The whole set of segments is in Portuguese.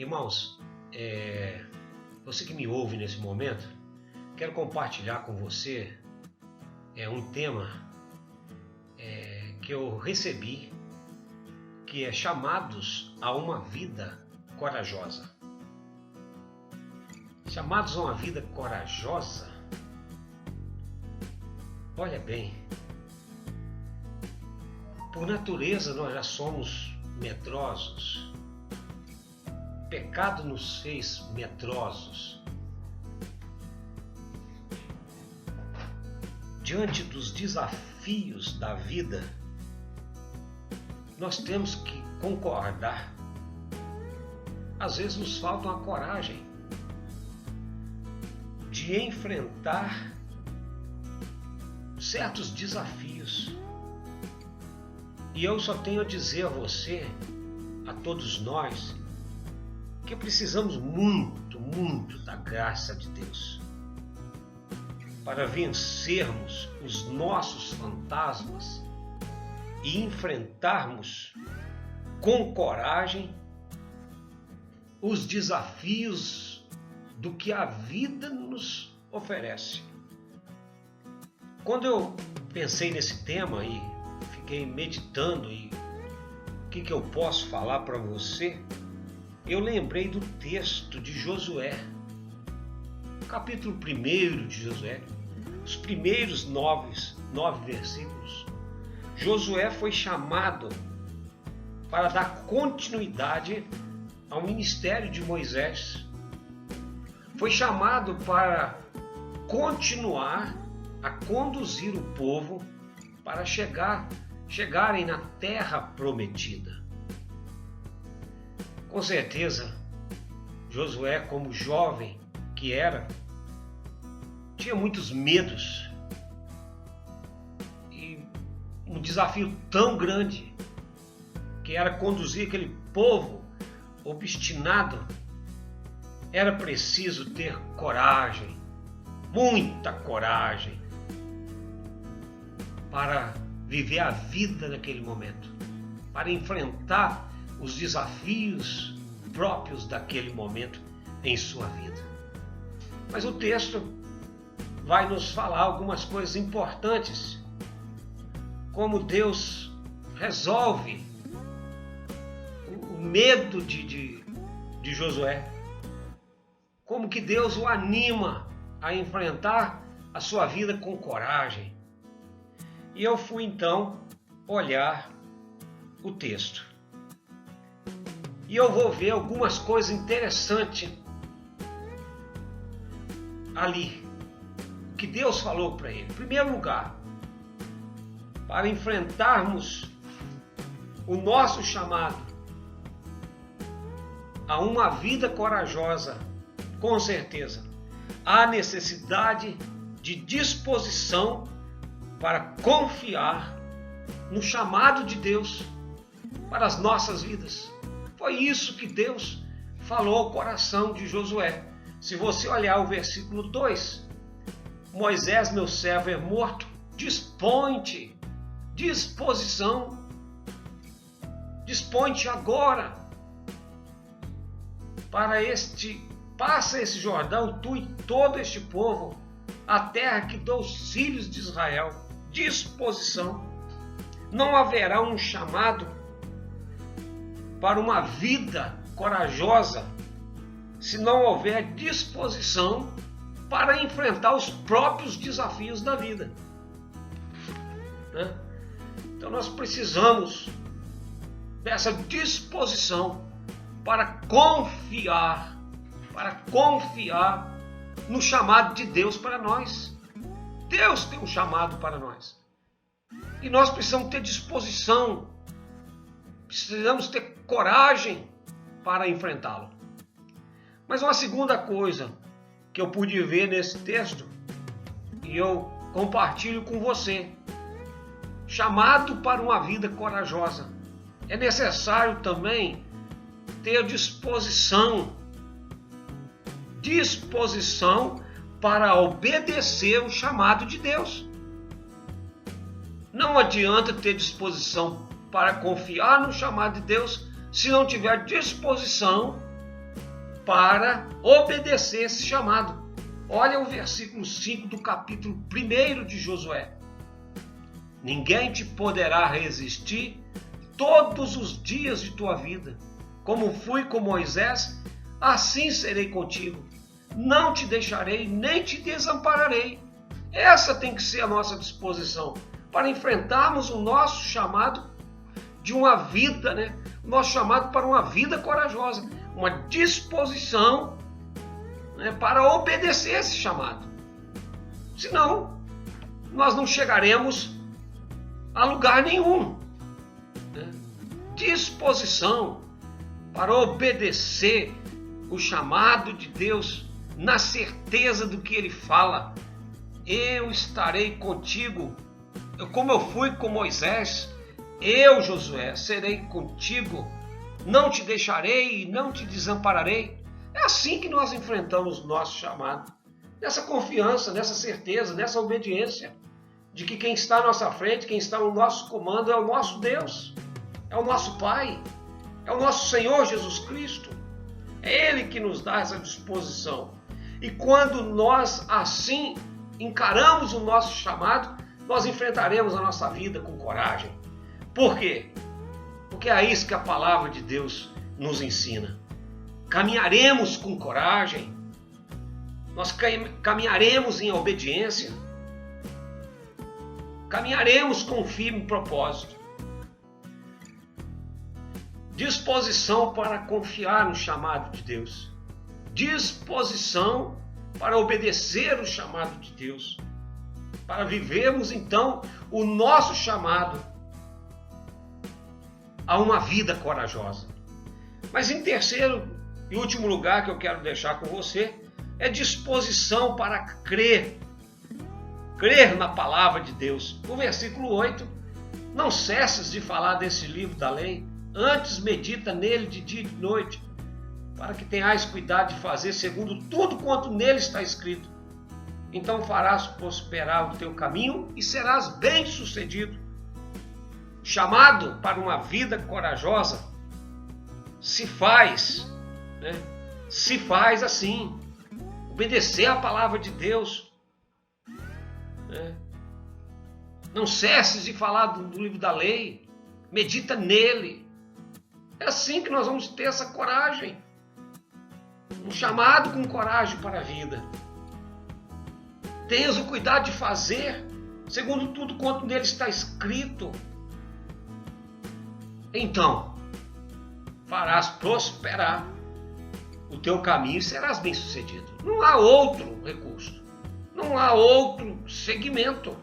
Irmãos, você que me ouve nesse momento, quero compartilhar com você um tema que eu recebi, que é chamados a uma vida corajosa. Chamados a uma vida corajosa? Olha bem, por natureza nós já somos medrosos. O pecado nos fez medrosos. Diante dos desafios da vida, nós temos que concordar. Às vezes nos falta uma coragem de enfrentar certos desafios. E eu só tenho a dizer a você, a todos nós, que precisamos muito, muito da graça de Deus para vencermos os nossos fantasmas e enfrentarmos com coragem os desafios do que a vida nos oferece. Quando eu pensei nesse tema e fiquei meditando e o que eu posso falar para você, eu lembrei do texto de Josué, capítulo 1 de Josué, os primeiros nove versículos. Josué foi chamado para dar continuidade ao ministério de Moisés. Foi chamado para continuar a conduzir o povo para chegarem na terra prometida. Com certeza, Josué, como jovem que era, tinha muitos medos e um desafio tão grande que era conduzir aquele povo obstinado. Era preciso ter coragem, muita coragem, para viver a vida naquele momento, para enfrentar os desafios próprios daquele momento em sua vida. Mas o texto vai nos falar algumas coisas importantes, como Deus resolve o medo de Josué, como que Deus o anima a enfrentar a sua vida com coragem. E eu fui então olhar o texto. E eu vou ver algumas coisas interessantes ali, que Deus falou para ele. Em primeiro lugar, para enfrentarmos o nosso chamado a uma vida corajosa, com certeza, há necessidade de disposição para confiar no chamado de Deus para as nossas vidas. Foi isso que Deus falou ao coração de Josué. Se você olhar o versículo 2, Moisés, meu servo, é morto, dispõe-te, disposição, dispõe-te agora passa esse Jordão, tu e todo este povo, a terra que dou aos filhos de Israel. Disposição. Não haverá um chamado para uma vida corajosa se não houver disposição para enfrentar os próprios desafios da vida. Então nós precisamos dessa disposição para confiar no chamado de Deus para nós. Deus tem um chamado para nós. E nós precisamos ter disposição, precisamos ter coragem para enfrentá-lo. Mas uma segunda coisa que eu pude ver nesse texto, e eu compartilho com você: chamado para uma vida corajosa, é necessário também ter disposição para obedecer o chamado de Deus. Não adianta ter disposição para confiar no chamado de Deus se não tiver disposição para obedecer esse chamado. Olha o versículo 5 do capítulo 1 de Josué. Ninguém te poderá resistir todos os dias de tua vida. Como fui com Moisés, assim serei contigo. Não te deixarei, nem te desampararei. Essa tem que ser a nossa disposição para enfrentarmos o nosso chamado de uma vida, o nosso chamado para uma vida corajosa, uma disposição, para obedecer esse chamado. Senão, nós não chegaremos a lugar nenhum. Disposição para obedecer o chamado de Deus, na certeza do que Ele fala. Eu estarei contigo, como eu fui com Moisés, eu, Josué, serei contigo, não te deixarei e não te desampararei. É assim que nós enfrentamos o nosso chamado, nessa confiança, nessa certeza, nessa obediência, de que quem está à nossa frente, quem está no nosso comando é o nosso Deus, é o nosso Pai, é o nosso Senhor Jesus Cristo. É Ele que nos dá essa disposição. E quando nós assim encaramos o nosso chamado, nós enfrentaremos a nossa vida com coragem. Por quê? Porque é isso que a palavra de Deus nos ensina. Caminharemos com coragem, nós caminharemos em obediência, caminharemos com um firme propósito. Disposição para confiar no chamado de Deus. Disposição para obedecer o chamado de Deus. Para vivermos então o nosso chamado a uma vida corajosa. Mas em terceiro e último lugar que eu quero deixar com você é disposição para crer. Crer na palavra de Deus. No versículo 8, não cesses de falar desse livro da lei, antes medita nele de dia e de noite, para que tenhais cuidado de fazer segundo tudo quanto nele está escrito. Então farás prosperar o teu caminho e serás bem-sucedido. Chamado para uma vida corajosa se faz assim, obedecer a palavra de Deus. Não cesses de falar do livro da lei, medita nele. É assim que nós vamos ter essa coragem, um chamado com coragem para a vida. Tenhas o cuidado de fazer segundo tudo quanto nele está escrito. Então farás prosperar o teu caminho e serás bem-sucedido. Não há outro recurso, não há outro segmento,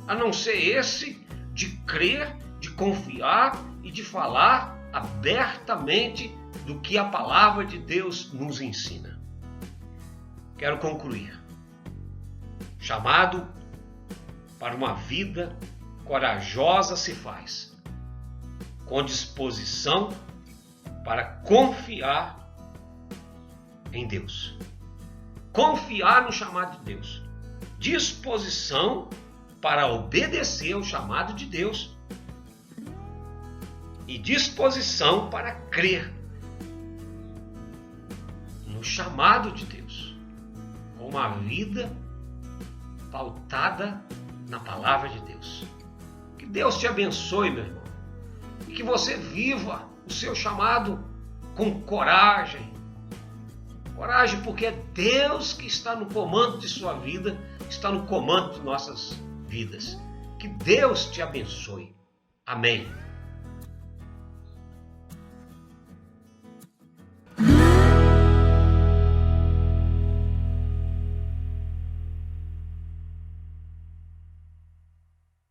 a não ser esse de crer, de confiar e de falar abertamente do que a palavra de Deus nos ensina. Quero concluir. Chamado para uma vida corajosa se faz com disposição para confiar em Deus. Confiar no chamado de Deus. Disposição para obedecer ao chamado de Deus. E disposição para crer no chamado de Deus. Com uma vida pautada na palavra de Deus. Que Deus te abençoe, meu irmão. E que você viva o seu chamado com coragem. Coragem, porque é Deus que está no comando de sua vida, está no comando de nossas vidas. Que Deus te abençoe. Amém.